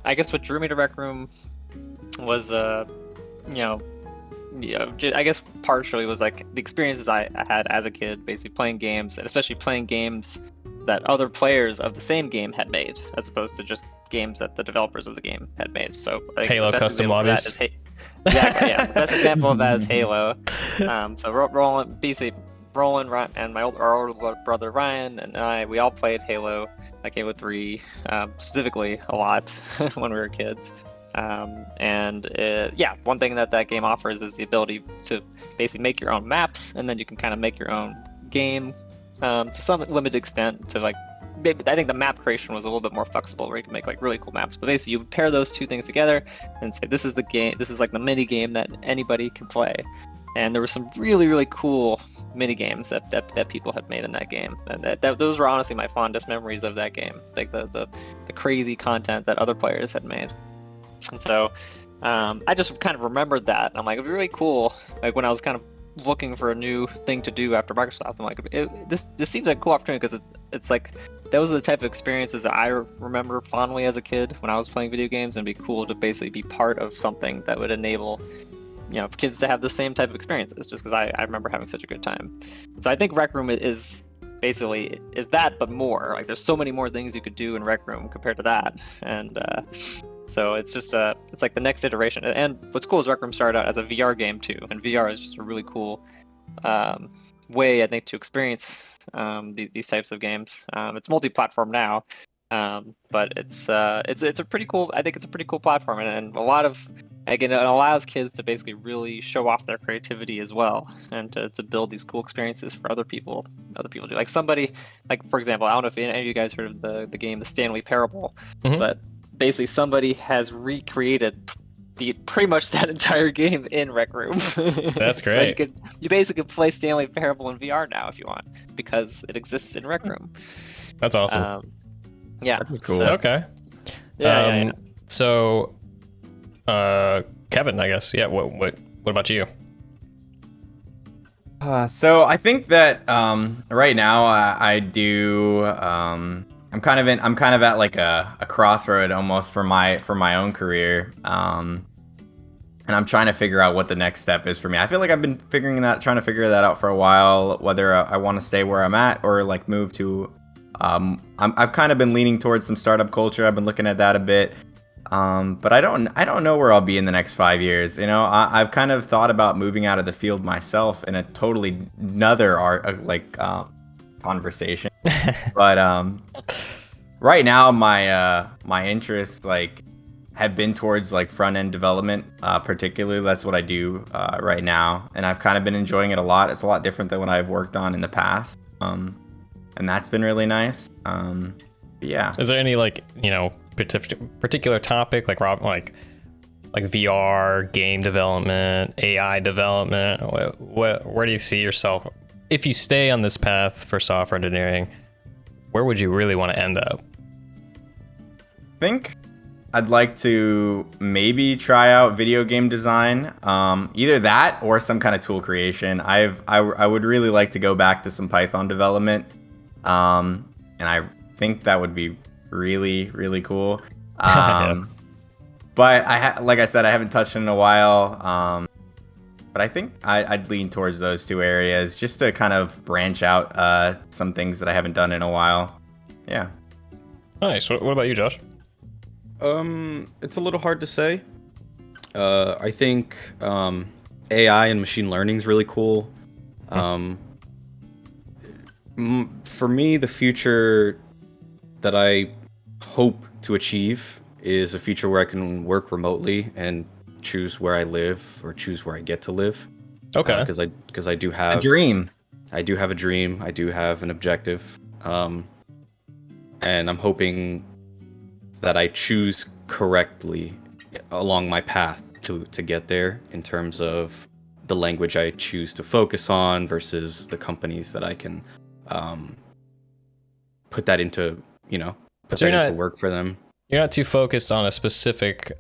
I guess what drew me to Rec Room was, I guess partially was like the experiences I had as a kid, basically playing games, and especially playing games that other players of the same game had made, as opposed to just games that the developers of the game had made. So I think Halo the best custom example of that lobbies. is exactly, yeah. The best example of that is Halo. So Roland, and our older brother Ryan and we all played Halo, like Halo 3, specifically a lot when we were kids. One thing that game offers is the ability to basically make your own maps, and then you can kind of make your own game to some limited extent. To like, maybe I think the map creation was a little bit more flexible, where you can make like really cool maps. But basically, you pair those two things together and say, this is the game. This is like the mini game that anybody can play. And there were some really, really cool mini games that people had made in that game, and those were honestly my fondest memories of that game, like the crazy content that other players had made. And so I just kind of remembered that, and I'm like, it'd be really cool, like when I was kind of looking for a new thing to do after Microsoft. I'm like, this seems like a cool opportunity, because it's like those are the type of experiences that I remember fondly as a kid when I was playing video games, and it'd be cool to basically be part of something that would enable kids to have the same type of experiences, just because I remember having such a good time. So I think Rec Room is basically that, but more. Like, there's so many more things you could do in Rec Room compared to that, and so it's just it's like the next iteration. And what's cool is Rec Room started out as a VR game too, and VR is just a really cool way, I think, to experience these types of games. It's multi-platform now, but it's a pretty cool. I think it's a pretty cool platform, and a lot of, again, it allows kids to basically really show off their creativity as well, and to build these cool experiences for other people. Do, like, somebody, like, for example, I don't know if any of you guys heard of the game The Stanley Parable, but basically somebody has recreated pretty much that entire game in Rec Room. That's great. So you basically play Stanley Parable in VR now if you want, because it exists in Rec Room. That's awesome. Yeah, That's cool. So, Okay. yeah. So, Kevin, I guess. Yeah. What about you? So I think that right now I do. I'm kind of at like a crossroad almost for my own career. And I'm trying to figure out what the next step is for me. I feel like I've been trying to figure that out for a while, whether I want to stay where I'm at or like move to. I've kind of been leaning towards some startup culture. I've been looking at that a bit. But I don't know where I'll be in the next 5 years. You know, I've kind of thought about moving out of the field myself in a totally another conversation. But right now my interests like have been towards like front end development, particularly. That's what I do right now, and I've kind of been enjoying it a lot. It's a lot different than what I've worked on in the past, and that's been really nice. Yeah. Is there any like, you know, particular topic like like VR, game development, AI development? Where do you see yourself if you stay on this path for software engineering? Where would you really want to end up? I think I'd like to maybe try out video game design, either that or some kind of tool creation. I would really like to go back to some Python development, and I think that would be really, really cool. Yeah. But like I said, I haven't touched it in a while. But I think I'd lean towards those two areas just to kind of branch out some things that I haven't done in a while. Yeah. Nice. What about you, Josh? It's a little hard to say. I think AI and machine learning is really cool. For me, the future that I hope to achieve is a future where I can work remotely and choose where I live or choose where I get to live. Okay. Because I do have A dream. I do have a dream. I do have an objective. And I'm hoping that I choose correctly along my path to get there in terms of the language I choose to focus on versus the companies that I can put that into, put So that you're into not- work for them. You're not too focused on a specific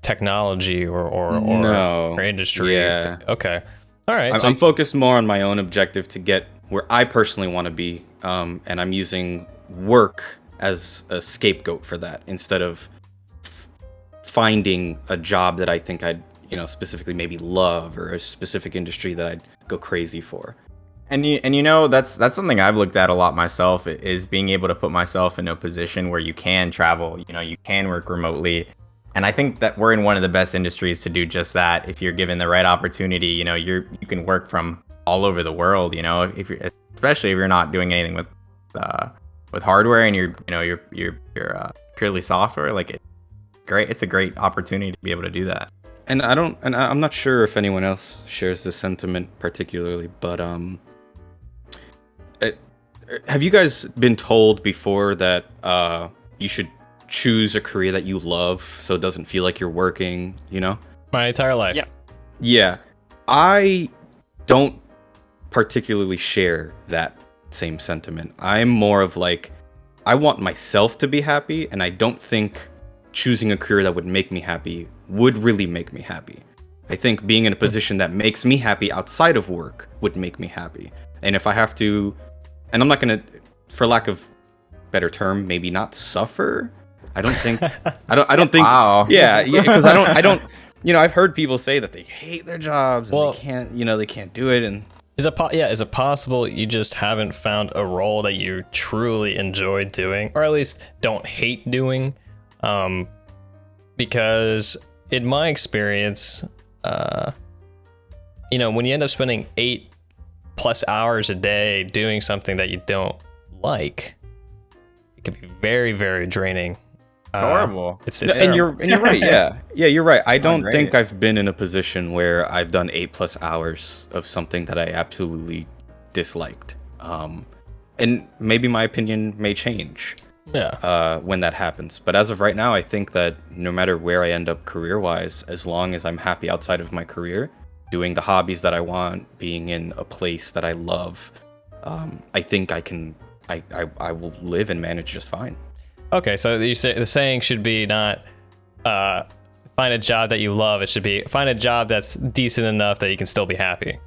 technology or No. or industry. Yeah. Okay. All right. I'm focused more on my own objective to get where I personally want to be, and I'm using work as a scapegoat for that instead of finding a job that I think I'd, specifically maybe love or a specific industry that I'd go crazy for. And that's something I've looked at a lot myself, is being able to put myself in a position where you can travel, you can work remotely. And I think that we're in one of the best industries to do just that. If you're given the right opportunity, you can work from all over the world, especially if you're not doing anything with hardware and you're purely software. Like it's a great opportunity to be able to do that. And I'm not sure if anyone else shares this sentiment particularly, but have you guys been told before that you should choose a career that you love so it doesn't feel like you're working, My entire life. Yeah. Yeah. I don't particularly share that same sentiment. I'm more of like, I want myself to be happy, and I don't think choosing a career that would make me happy would really make me happy. I think being in a position that makes me happy outside of work would make me happy. And if I have to, and I'm not gonna, for lack of better term, maybe not suffer. I don't think. I don't think. Wow. Yeah, because I don't. I've heard people say that they hate their jobs and Well- they can't. They can't do it. And Is it possible you just haven't found a role that you truly enjoy doing, or at least don't hate doing? Because in my experience, when you end up spending 8+ hours a day doing something that you don't like, it can be very, very draining. It's horrible. It's and terrible. you're right. Yeah, you're right. I don't great. think I've been in a position where I've done 8+ hours of something that I absolutely disliked. And maybe my opinion may change Yeah. when that happens. But as of right now, I think that no matter where I end up career-wise, as long as I'm happy outside of my career, doing the hobbies that I want, being in a place that I love, I think I will live and manage just fine. Okay, so you say the saying should be not find a job that you love. It should be find a job that's decent enough that you can still be happy.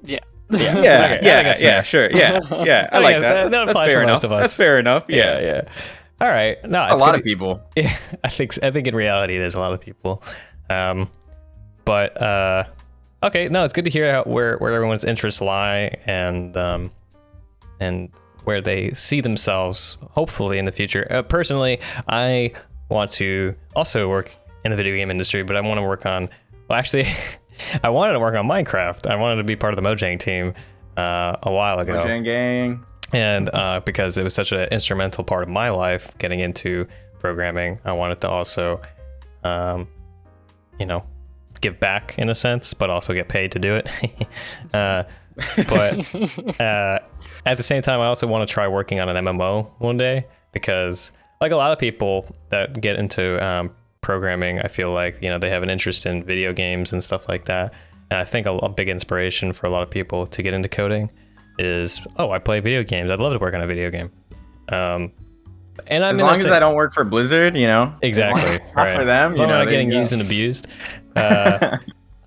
Yeah. Okay, I think that's fair. Sure, yeah. I I like think that. that That's applies fair for enough. most of us. That's fair enough. Yeah. All right. No, A it's lot good. of people. Yeah, I think in reality it is a lot of people. But okay, no, it's good to hear where everyone's interests lie and where they see themselves hopefully in the future. Personally, I want to also work in the video game industry, but I want to work on, well, actually, I wanted to work on Minecraft. I wanted to be part of the Mojang team a while ago. Mojang gang. And because it was such an instrumental part of my life getting into programming, I wanted to also, give back in a sense, but also get paid to do it. But at the same time, I also want to try working on an MMO one day, because like a lot of people that get into programming, I feel like, they have an interest in video games and stuff like that. And I think a big inspiration for a lot of people to get into coding is, I play video games. I'd love to work on a video game. And I As mean, long as I don't work for Blizzard, exactly, not right. for them, As long as I'm not there you getting go. used and abused.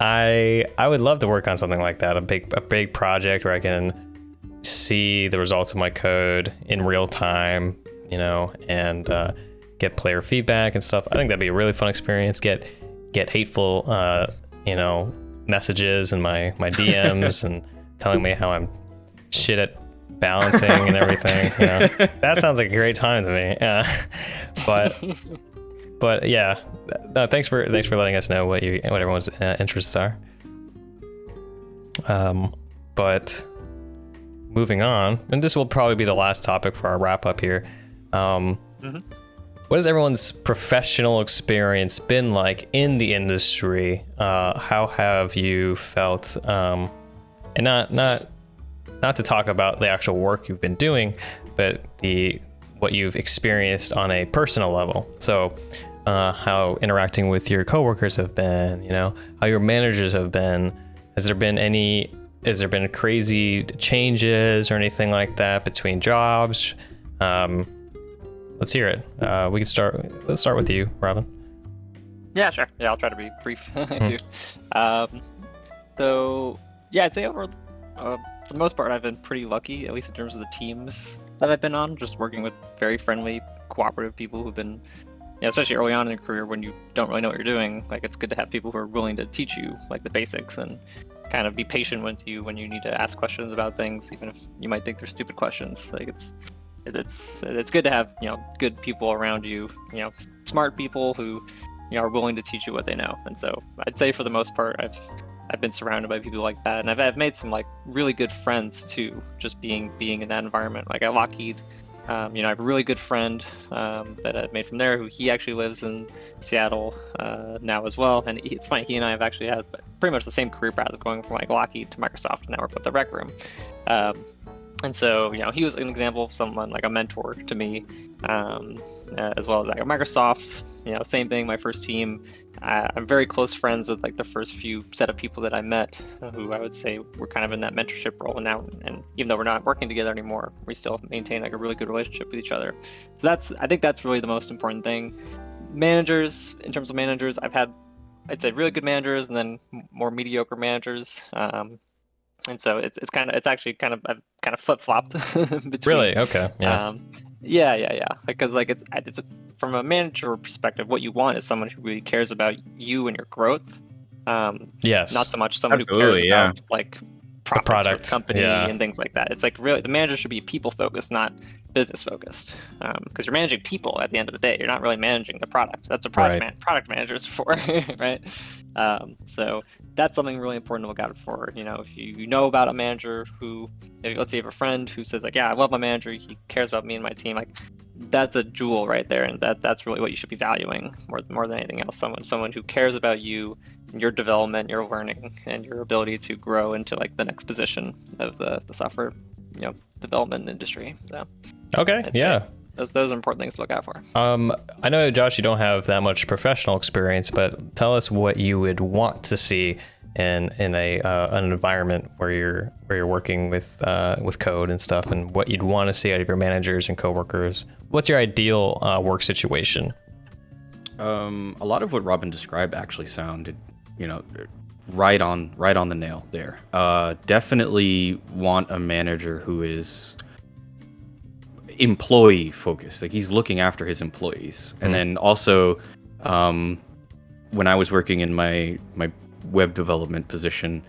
I would love to work on something like that, a big project where I can see the results of my code in real time, and get player feedback and stuff. I think that'd be a really fun experience. Get hateful, messages in my DMs and telling me how I'm shit at balancing and everything. That sounds like a great time to me. But yeah, no, thanks for letting us know what everyone's interests are. But moving on, and this will probably be the last topic for our wrap up here. What has everyone's professional experience been like in the industry? How have you felt? And not to talk about the actual work you've been doing, but what you've experienced on a personal level. So how interacting with your coworkers have been, how your managers have been. Has there been crazy changes or anything like that between jobs? Let's hear it. Let's start with you, Robin. Yeah, sure. Yeah, I'll try to be brief too. So yeah, I'd say for the most part, I've been pretty lucky, at least in terms of the teams that I've been on. Just working with very friendly, cooperative people who've been, especially early on in your career when you don't really know what you're doing. Like, it's good to have people who are willing to teach you like the basics and kind of be patient when you need to ask questions about things, even if you might think they're stupid questions. Like, it's good to have good people around you, smart people who are willing to teach you what they know. And so I'd say for the most part, I've been surrounded by people like that, and I've made some like really good friends too, just being in that environment. Like at Lockheed, I have a really good friend that I've made from there, who he actually lives in Seattle now as well. And it's funny, he and I have actually had pretty much the same career path of going from like Lockheed to Microsoft, and now we're both at Rec Room. And so, he was an example of someone like a mentor to me, as well as like at Microsoft. Same thing. My first team, I'm very close friends with like the first few set of people that I met, who I would say were kind of in that mentorship role now. And even though we're not working together anymore, we still maintain like a really good relationship with each other. So I think that's really the most important thing. Managers, in terms of managers, I'd say really good managers and then more mediocre managers. And so it's actually kind of, I've kind of flip-flopped between. Really? Okay. Yeah. Yeah. Because like it's from a manager perspective, what you want is someone who really cares about you and your growth. Yes. Not so much someone who Absolutely, cares about like profits for product, the company yeah. and things like that. It's like really the manager should be people focused, not business focused. Because you're managing people at the end of the day. You're not really managing the product. That's what product managers for, right? So that's something really important to look out for. If you know about a manager who, let's say you have a friend who says like, yeah, I love my manager, he cares about me and my team, like that's a jewel right there, and that's really what you should be valuing more than anything else. Someone who cares about you, your development, your learning, and your ability to grow into like the next position of the software development industry. So Okay. Yeah. those are important things to look out for. I know, Josh, you don't have that much professional experience, but tell us what you would want to see in an environment where you're working with code and stuff, and what you'd want to see out of your managers and coworkers. What's your ideal work situation? A lot of what Robin described actually sounded, right on the nail there. Definitely want a manager who is employee focused, like he's looking after his employees. And then also, when I was working in my web development position,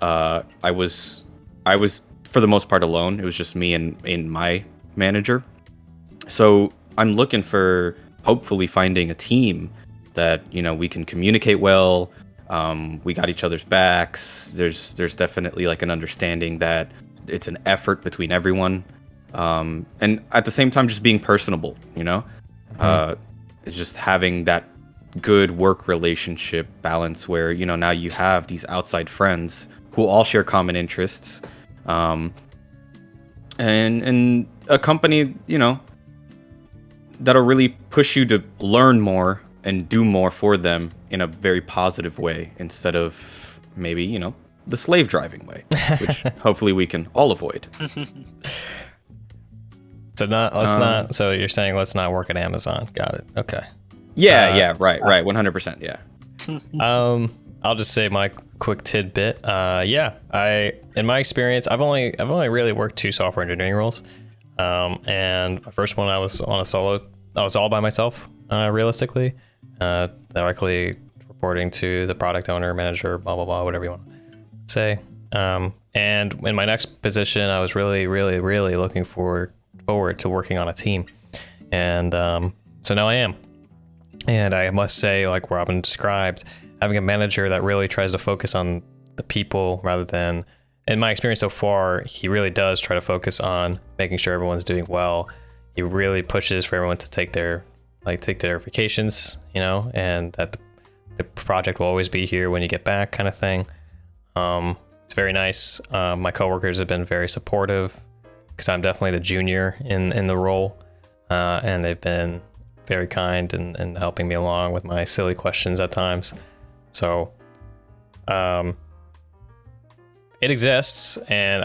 I was for the most part alone. It was just me and my manager. So I'm looking for hopefully finding a team that we can communicate well. We got each other's backs. There's definitely like an understanding that it's an effort between everyone, and at the same time just being personable. It's just having that good work relationship balance where now you have these outside friends who all share common interests, and a company that'll really push you to learn more and do more for them in a very positive way instead of maybe the slave driving way, which hopefully we can all avoid. So let's not. So you're saying let's not work at Amazon? Got it. Okay. Right, 100%. Yeah. I'll just say my quick tidbit. In my experience, I've only really worked 2 software engineering roles. And my first one I was on a solo. I was all by myself, realistically, directly reporting to the product owner, manager, blah blah blah, whatever you want to say. And in my next position, I was really, really, really looking forward to working on a team, and so now I am. And I must say, like Robin described, having a manager that really tries to focus on the people rather than, in my experience so far, he really does try to focus on making sure everyone's doing well. He really pushes for everyone to take their vacations, and that the project will always be here when you get back, kind of thing. It's very nice. My coworkers have been very supportive because I'm definitely the junior in the role, and they've been very kind and helping me along with my silly questions at times. So, it exists, and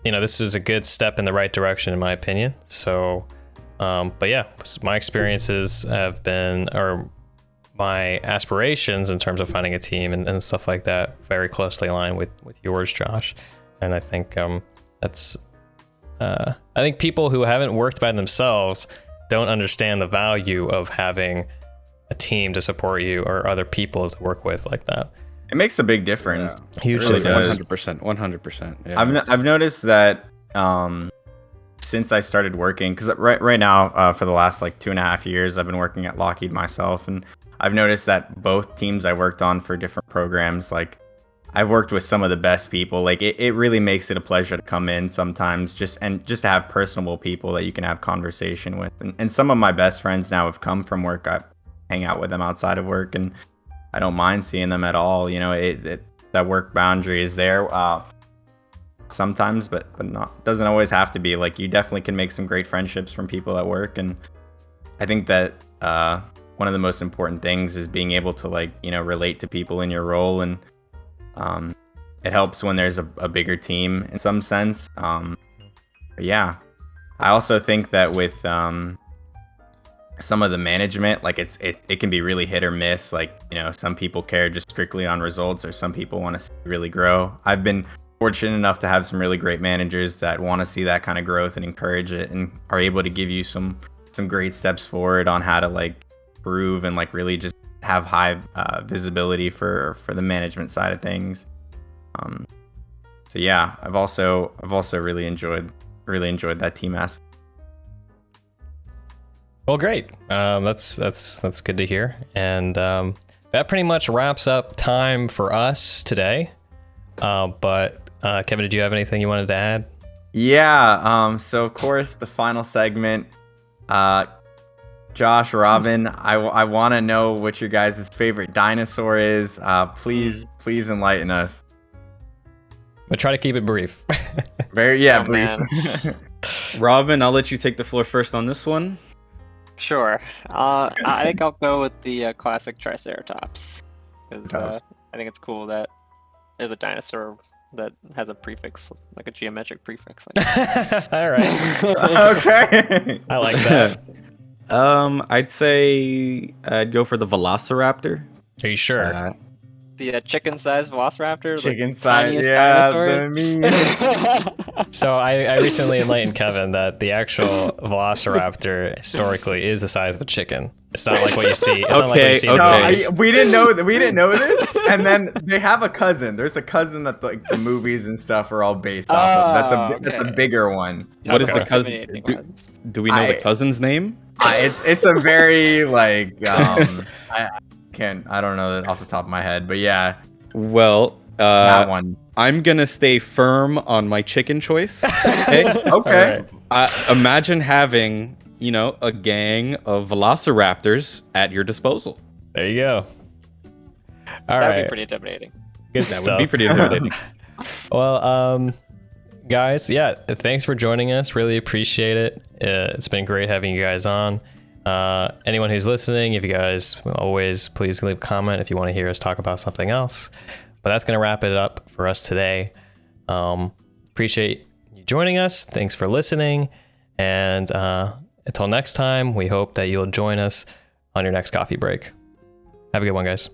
this is a good step in the right direction in my opinion. So, but yeah, my experiences have been, or my aspirations in terms of finding a team and stuff like that, very closely aligned with yours, Josh. And I think I think people who haven't worked by themselves don't understand the value of having a team to support you or other people to work with like that. It makes a big difference. Yeah. Huge Really difference. 100%. Yeah. I've noticed that since I started working, because right now for the last like 2.5 years, I've been working at Lockheed myself, and I've noticed that both teams I worked on for different programs, like I've worked with some of the best people. Like it really makes it a pleasure to come in sometimes just to have personable people that you can have conversation with. And some of my best friends now have come from work. I hang out with them outside of work, and I don't mind seeing them at all. That work boundary is there sometimes, but not, doesn't always have to be. Like you definitely can make some great friendships from people at work. And I think that one of the most important things is being able to relate to people in your role. And it helps when there's a bigger team in some sense. But yeah, I also think that with some of the management, like it can be really hit or miss. Like, some people care just strictly on results, or some people want to really grow. I've been fortunate enough to have some really great managers that want to see that kind of growth and encourage it, and are able to give you some great steps forward on how to prove and really just have high visibility for the management side of things. So yeah, I've also really enjoyed that team aspect. Well, great. That's good to hear. And that pretty much wraps up time for us today. But Kevin, did you have anything you wanted to add? Yeah. So of course, the final segment. Josh, Robin, I want to know what your guys' favorite dinosaur is. Please enlighten us. But try to keep it brief. Oh, brief. Robin, I'll let you take the floor first on this one. Sure. I think I'll go with the classic Triceratops, because I think it's cool that there's a dinosaur that has a prefix, like a geometric prefix. All right. Okay. I like that. I'd say I'd go for the Velociraptor. Are you sure? The chicken-sized Velociraptor. Chicken the size, tiniest yeah. dinosaur. So I recently enlightened Kevin that the actual Velociraptor historically is the size of a chicken. It's not like what you see. It's not like what you see in Okay. the movies. We didn't know this. And then they have a cousin. There's a cousin that the movies and stuff are all based off of. That's a okay. bigger one. What is Okay. the cousin? Do we know the I- cousin's name? It's a very like I don't know that off the top of my head, but yeah, Well, that one. I'm gonna stay firm on my chicken choice. Okay. Okay. Imagine having, a gang of velociraptors at your disposal. There you go. All That would right. be pretty intimidating. Good That stuff. would be pretty intimidating. Well, guys, yeah, thanks for joining us. Really appreciate it. It's been great having you guys on. Anyone who's listening, if you guys always please leave a comment if you want to hear us talk about something else. But that's going to wrap it up for us today. Appreciate you joining us. Thanks for listening. And until next time, we hope that you'll join us on your next coffee break. Have a good one, guys.